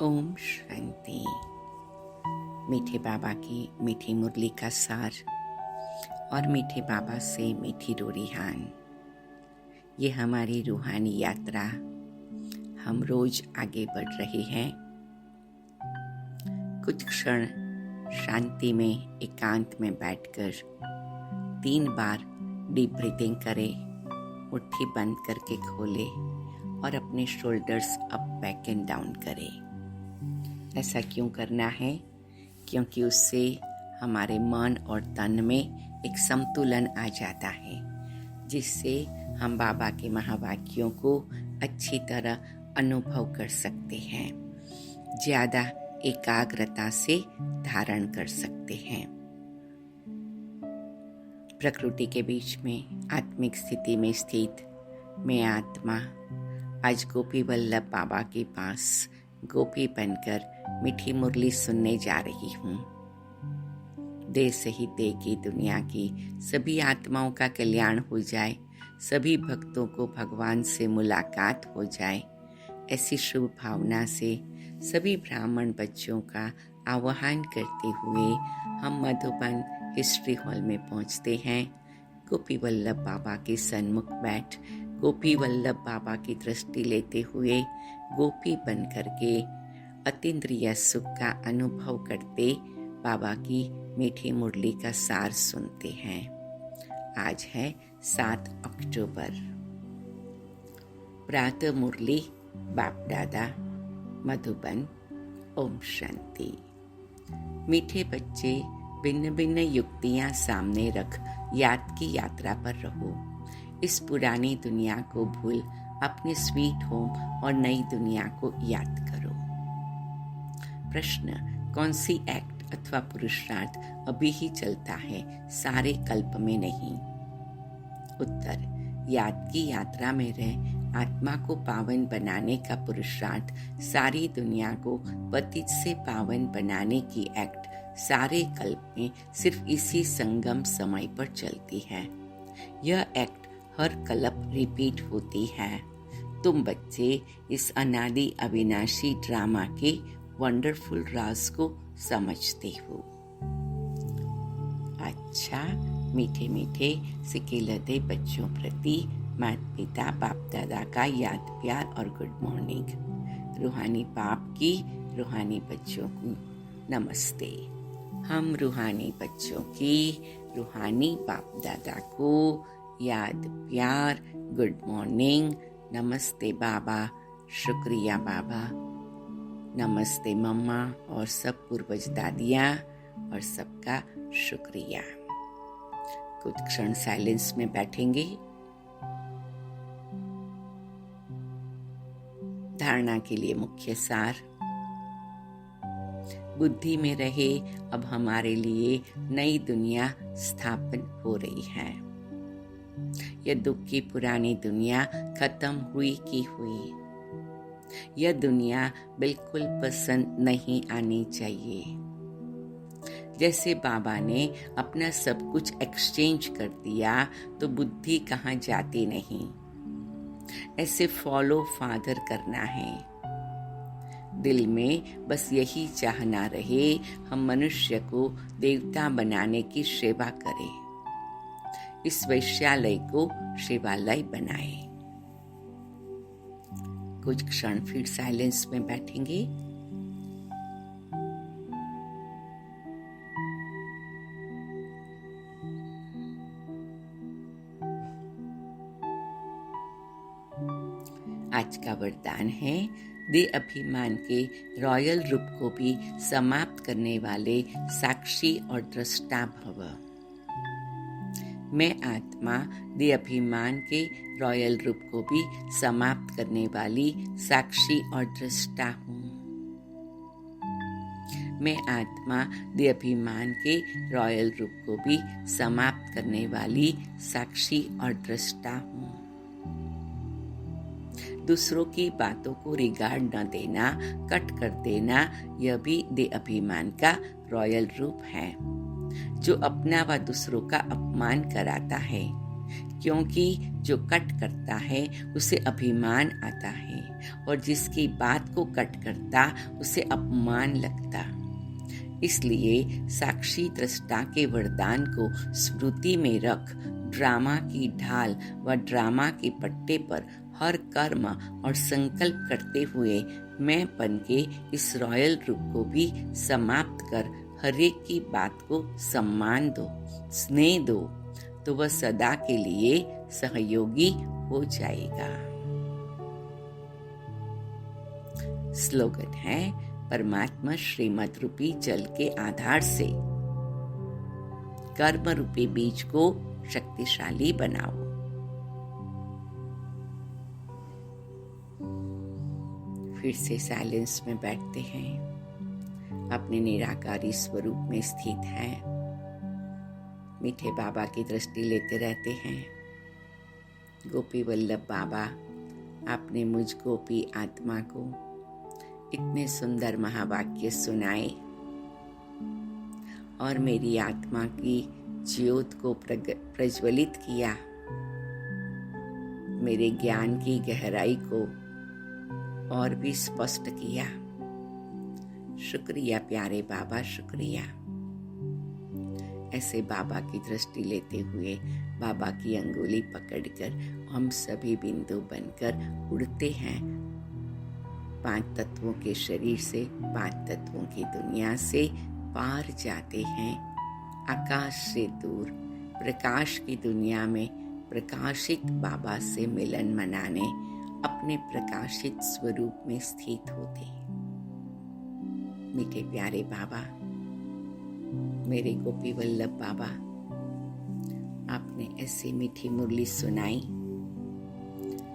ओम शांति। मीठे बाबा की मीठी मुरली का सार और मीठे बाबा से मीठी रूहान, ये हमारी रूहानी यात्रा। हम रोज आगे बढ़ रहे हैं। कुछ क्षण शांति में एकांत में बैठकर 3 बार डीप ब्रीथिंग करें, मुट्ठी बंद करके खोले और अपने shoulders up back and down करें। ऐसा क्यों करना है? क्योंकि उससे हमारे मन और तन में एक संतुलन आ जाता है, जिससे हम बाबा के महावाक्यों को अच्छी तरह अनुभव कर सकते हैं, ज़्यादा एकाग्रता से धारण कर सकते हैं। प्रकृति के बीच में आत्मिक स्थिति में स्थित मैं आत्मा आज गोपी वल्लभ बाबा के पास गोपी बनकर मीठी मुरली सुनने जा रही हूँ। देश सहित देश की दुनिया की सभी आत्माओं का कल्याण हो जाए, सभी भक्तों को भगवान से मुलाकात हो जाए, ऐसी शुभ भावना से सभी ब्राह्मण बच्चों का आह्वान करते हुए हम मधुबन हिस्ट्री हॉल में पहुंचते हैं। गोपी वल्लभ बाबा के सन्मुख बैठ गोपी वल्लभ बाबा की दृष्टि लेते हुए गोपी बन करके अतीन्द्रिय सुख का अनुभव करते बाबा की मीठी मुरली का सार सुनते हैं। आज है 7 अक्टूबर। प्रातः मुरली बाप दादा मधुबन। ओम शांति। मीठे बच्चे, भिन्न भिन्न युक्तियां सामने रख याद की यात्रा पर रहो। इस पुरानी दुनिया को भूल अपने स्वीट होम और नई दुनिया को याद करो। प्रश्न: कौन सी एक्ट अथवा पुरुषार्थ अभी ही चलता है, सारे कल्प में नहीं? उत्तर: याद की यात्रा में रह आत्मा को पावन बनाने का पुरुषार्थ, सारी दुनिया को पतित से पावन बनाने की एक्ट सारे कल्प में सिर्फ इसी संगम समय पर चलती है। यह एक्ट हर कल्प रिपीट होती है। तुम बच्चे इस अनादि अविनाशी ड्रामा के वंडरफुल राज को समझते हो। अच्छा, मीठे मीठे सिकिलते बच्चों प्रति माता पिता बाप दादा का याद प्यार और गुड मॉर्निंग। रूहानी बाप की रूहानी बच्चों को नमस्ते। हम रूहानी बच्चों की रूहानी बाप दादा को याद प्यार गुड मॉर्निंग। नमस्ते बाबा, शुक्रिया बाबा, नमस्ते मम्मा और सब पूर्वज दादियाँ और सबका शुक्रिया। कुछ क्षण साइलेंस में बैठेंगे। धारणा के लिए मुख्य सार: बुद्धि में रहे अब हमारे लिए नई दुनिया स्थापन हो रही है। यह दुख की पुरानी दुनिया खत्म हुई की हुई। यह दुनिया बिल्कुल पसंद नहीं आनी चाहिए। जैसे बाबा ने अपना सब कुछ एक्सचेंज कर दिया तो बुद्धि कहाँ जाती नहीं। ऐसे फॉलो फादर करना है। दिल में बस यही चाहना रहे, हम मनुष्य को देवता बनाने की सेवा करें, इस वैश्यालय को शिवालय बनाए। कुछ क्षण फिर साइलेंस में बैठेंगे। आज का वरदान है: दे अभिमान के रॉयल रूप को भी समाप्त करने वाले साक्षी और दृष्टा भव। मैं आत्मा दे अभिमान के रॉयल रूप को भी समाप्त करने वाली साक्षी और दृष्टा हूँ। मैं आत्मा दे अभिमान के रॉयल रूप को भी समाप्त करने वाली साक्षी और दृष्टा हूँ। दूसरों की बातों को रिगार्ड न देना, कट कर देना, यह भी दे अभिमान का रॉयल रूप है, जो अपना व दूसरों का अपमान कराता है। क्योंकि जो कट करता है उसे अभिमान आता है और जिसकी बात को कट करता उसे अपमान लगता। इसलिए साक्षी दृष्टा के वरदान को स्मृति में रख ड्रामा की ढाल व ड्रामा के पट्टे पर हर कर्म और संकल्प करते हुए मैंपन के इस रॉयल रूप को भी समाप्त कर हरेक की बात को सम्मान दो, स्नेह दो, तो वह सदा के लिए सहयोगी हो जाएगा। स्लोगन है, परमात्मा श्रीमत रूपी जल के आधार से कर्म रूपी बीज को शक्तिशाली बनाओ। फिर से साइलेंस में बैठते हैं, अपने निराकारी स्वरूप में स्थित हैं। मीठे बाबा की दृष्टि लेते रहते हैं। गोपी वल्लभ बाबा, आपने मुझ गोपी आत्मा को इतने सुंदर महावाक्य सुनाए और मेरी आत्मा की ज्योत को प्रज्वलित किया, मेरे ज्ञान की गहराई को और भी स्पष्ट किया। शुक्रिया प्यारे बाबा, शुक्रिया। ऐसे बाबा की दृष्टि लेते हुए बाबा की अंगुली पकड़कर हम सभी बिंदु बनकर उड़ते हैं। 5 तत्वों के शरीर से 5 तत्वों की दुनिया से पार जाते हैं, आकाश से दूर प्रकाश की दुनिया में प्रकाशित बाबा से मिलन मनाने अपने प्रकाशित स्वरूप में स्थित होते। मीठे प्यारे बाबा, मेरे गोपी वल्लभ बाबा, आपने ऐसी मीठी मुरली सुनाई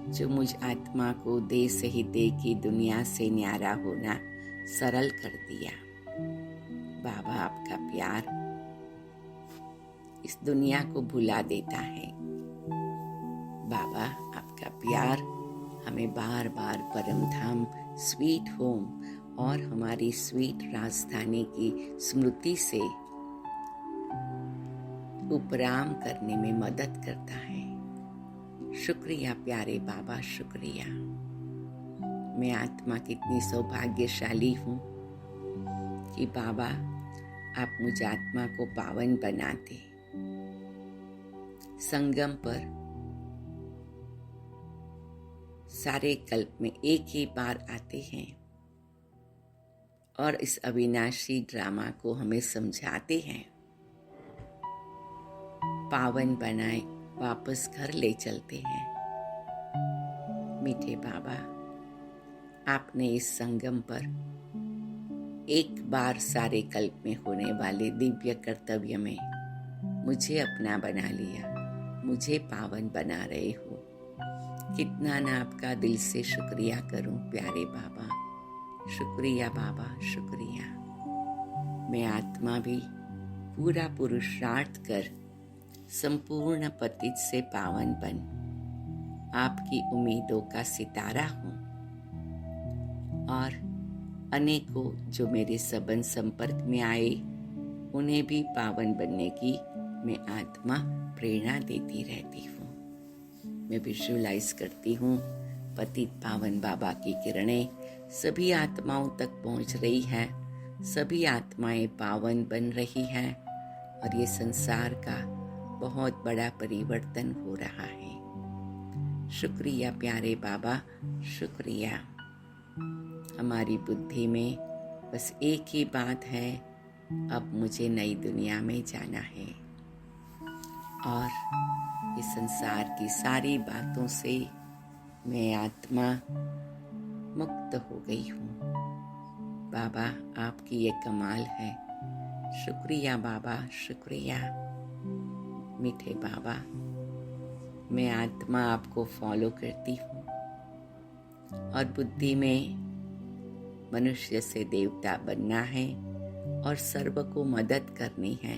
जो मुझ आत्मा को देह सहित देह की दुनिया से न्यारा होना सरल कर दिया। बाबा, आपका प्यार इस दुनिया को भुला देता है। बाबा, आपका प्यार हमें बार बार परम धाम, स्वीट होम और हमारी स्वीट राजधानी की स्मृति से उपराम करने में मदद करता है। शुक्रिया प्यारे बाबा, शुक्रिया। मैं आत्मा कितनी सौभाग्यशाली हूँ कि बाबा आप मुझ आत्मा को पावन बनाते। संगम पर सारे कल्प में एक ही बार आते हैं और इस अविनाशी ड्रामा को हमें समझाते हैं, पावन बनाए वापस घर ले चलते हैं। मीठे बाबा, आपने इस संगम पर एक बार सारे कल्प में होने वाले दिव्य कर्तव्य में मुझे अपना बना लिया, मुझे पावन बना रहे हो। कितना ना आपका दिल से शुक्रिया करूं प्यारे बाबा। शुक्रिया बाबा, शुक्रिया। मैं आत्मा भी पूरा पुरुषार्थ कर संपूर्ण पतित से पावन बन आपकी उम्मीदों का सितारा हूँ और अनेकों जो मेरे संबंध संपर्क में आए उन्हें भी पावन बनने की मैं आत्मा प्रेरणा देती रहती हूँ। मैं विजुअलाइज करती हूँ पतित पावन बाबा की किरणें सभी आत्माओं तक पहुँच रही है, सभी आत्माएं पावन बन रही हैं और ये संसार का बहुत बड़ा परिवर्तन हो रहा है। शुक्रिया प्यारे बाबा, शुक्रिया। हमारी बुद्धि में बस एक ही बात है, अब मुझे नई दुनिया में जाना है और इस संसार की सारी बातों से मैं आत्मा मुक्त हो गई हूँ। बाबा, आपकी ये कमाल है। शुक्रिया बाबा, शुक्रिया। मीठे बाबा, मैं आत्मा आपको फॉलो करती हूँ और बुद्धि में मनुष्य से देवता बनना है और सर्व को मदद करनी है,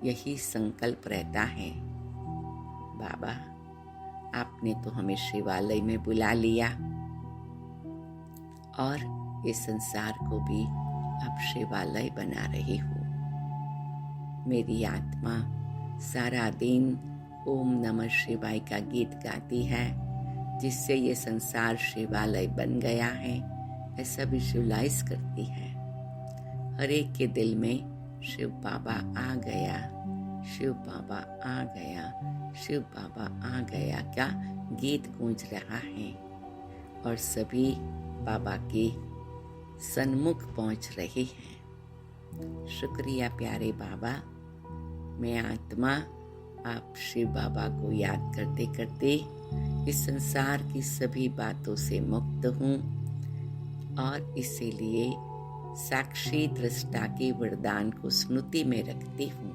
यही संकल्प रहता है। बाबा, आपने तो हमें शिवालय में बुला लिया और ये संसार को भी अब शिवालय बना रही हो। मेरी आत्मा सारा दिन ओम नमः शिवाय का गीत गाती है, जिससे ये संसार शिवालय बन गया है, ऐसा विजुअलाइज करती है। हर एक के दिल में शिव बाबा आ गया, शिव बाबा आ गया, शिव बाबा आ गया का गीत गूंज रहा है और सभी बाबा के सन्मुख पहुंच रहे हैं। शुक्रिया प्यारे बाबा। मैं आत्मा आप शिव बाबा को याद करते करते इस संसार की सभी बातों से मुक्त हूँ और इसीलिए साक्षी दृष्टा के वरदान को स्मृति में रखती हूँ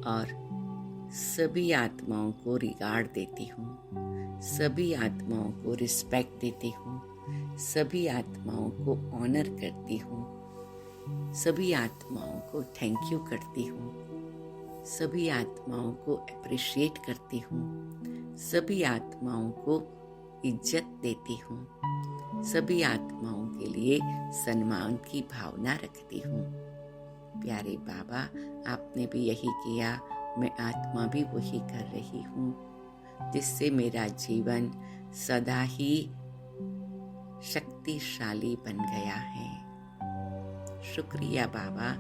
और सभी आत्माओं को रिगार्ड देती हूँ, सभी आत्माओं को रिस्पेक्ट देती हूँ, सभी आत्माओं को ऑनर करती हूँ, सभी आत्माओं को थैंक यू करती हूँ, सभी आत्माओं को अप्रिशिएट करती हूँ, सभी आत्माओं को इज्जत देती हूँ, सभी आत्माओं के लिए सम्मान की भावना रखती हूँ। प्यारे बाबा, आपने भी यही किया, मैं आत्मा भी वही कर रही हूँ, जिससे मेरा जीवन सदा ही शक्तिशाली बन गया है। शुक्रिया बाबा,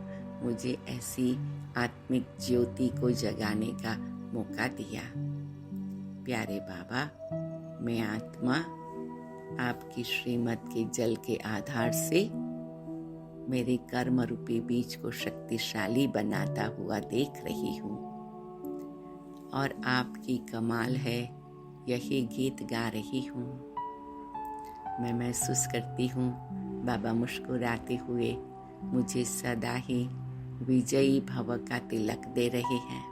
मुझे ऐसी आत्मिक ज्योति को जगाने का मौका दिया। प्यारे बाबा, मैं आत्मा आपकी श्रीमत के जल के आधार से मेरे कर्म रूपी बीज को शक्तिशाली बनाता हुआ देख रही हूँ और आपकी कमाल है, यही गीत गा रही हूँ। मैं महसूस करती हूँ बाबा मुस्कुराते हुए मुझे सदा ही विजयी भव का तिलक दे रहे हैं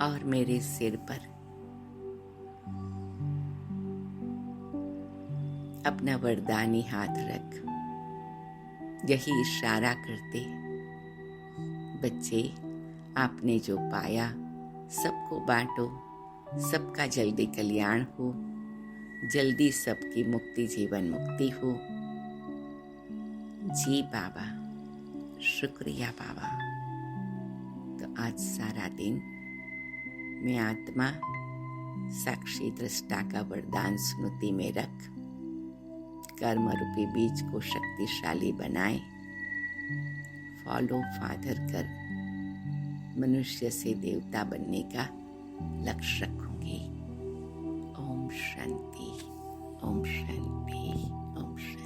और मेरे सिर पर अपना वरदानी हाथ रख यही इशारा करते, बच्चे आपने जो पाया सबको बांटो, सबका जल्दी कल्याण हो, जल्दी सबकी मुक्ति जीवन मुक्ति हो। जी बाबा, शुक्रिया बाबा। तो आज सारा दिन मैं आत्मा साक्षी दृष्टा का वरदान स्मृति में रख कर्म रूपी बीज को शक्तिशाली बनाए, फॉलो फादर कर मनुष्य से देवता बनने का लक्ष्य रखूंगी। ओम शांति, ओम शांति, ओम शांति।